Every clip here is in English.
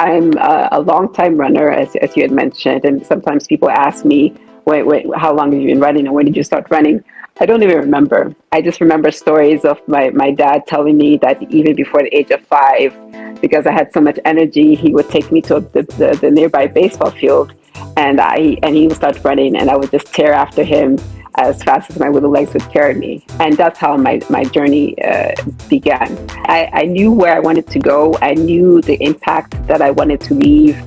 a long time runner, as you had mentioned, and sometimes people ask me, wait, how long have you been running, and when did you start running? I don't even remember. I just remember stories of my dad telling me that even before the age of 5, because I had so much energy, he would take me to the nearby baseball field, and he would start running, and I would just tear after him as fast as my little legs would carry me. And that's how my journey began. I knew where I wanted to go. I knew the impact that I wanted to leave.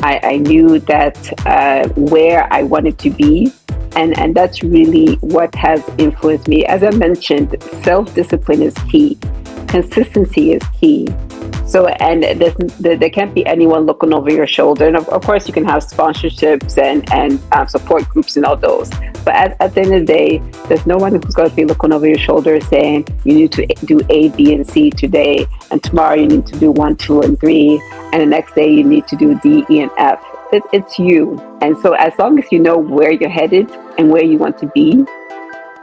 I knew that where I wanted to be. And that's really what has influenced me. As I mentioned, self-discipline is key. Consistency is key. So, and there can't be anyone looking over your shoulder. And of course, you can have sponsorships and support groups and all those. But at the end of the day, there's no one who's going to be looking over your shoulder saying you need to do A, B, and C today, and tomorrow you need to do 1, 2, and 3, and the next day you need to do D, E, and F. It's you. And so as long as you know where you're headed and where you want to be,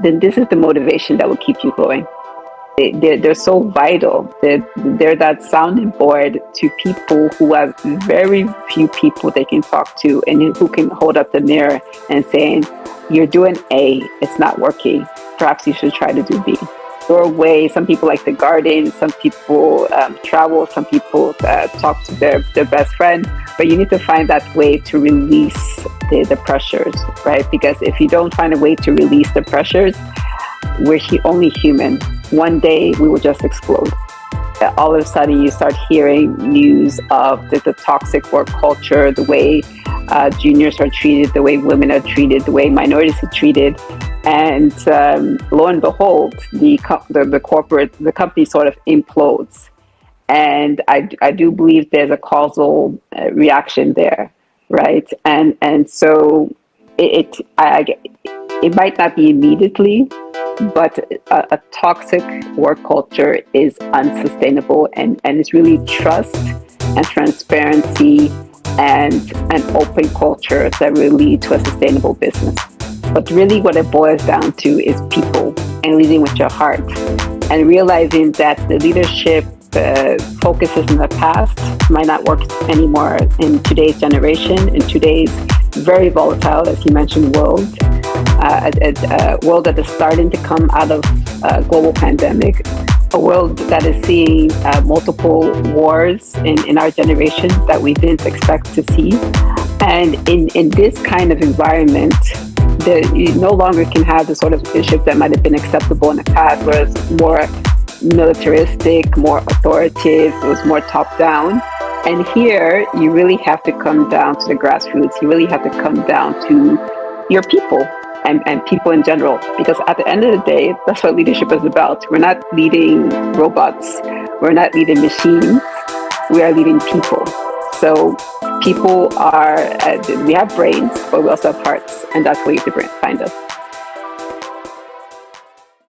then this is the motivation that will keep you going. They're so vital. They're that sounding board to people who have very few people they can talk to, and who can hold up the mirror and saying, you're doing A, it's not working. Perhaps you should try to do B. Your way, some people like to garden, some people travel, some people talk to their best friend, but you need to find that way to release the pressures, right? Because if you don't find a way to release the pressures, we're only human. One day we will just explode. All of a sudden you start hearing news of the toxic work culture, the way juniors are treated, the way women are treated, the way minorities are treated. And lo and behold, the company sort of implodes. And I do believe there's a causal reaction there, right? And so it might not be immediately, but a toxic work culture is unsustainable, and it's really trust and transparency and an open culture that will lead to a sustainable business. But really what it boils down to is people, and leading with your heart, and realizing that the leadership focuses in the past might not work anymore in today's generation, in today's very volatile, as you mentioned, world. A world that is starting to come out of a global pandemic, a world that is seeing multiple wars in our generation that we didn't expect to see. And in this kind of environment, you no longer can have the sort of leadership that might have been acceptable in the past, where it's more militaristic, more authoritative, it was more top-down. And here, you really have to come down to the grassroots. You really have to come down to your people. And people in general, because at the end of the day, that's what leadership is about. We're not leading robots, we're not leading machines, we are leading people. So people we have brains, but we also have hearts, and that's where you can find us.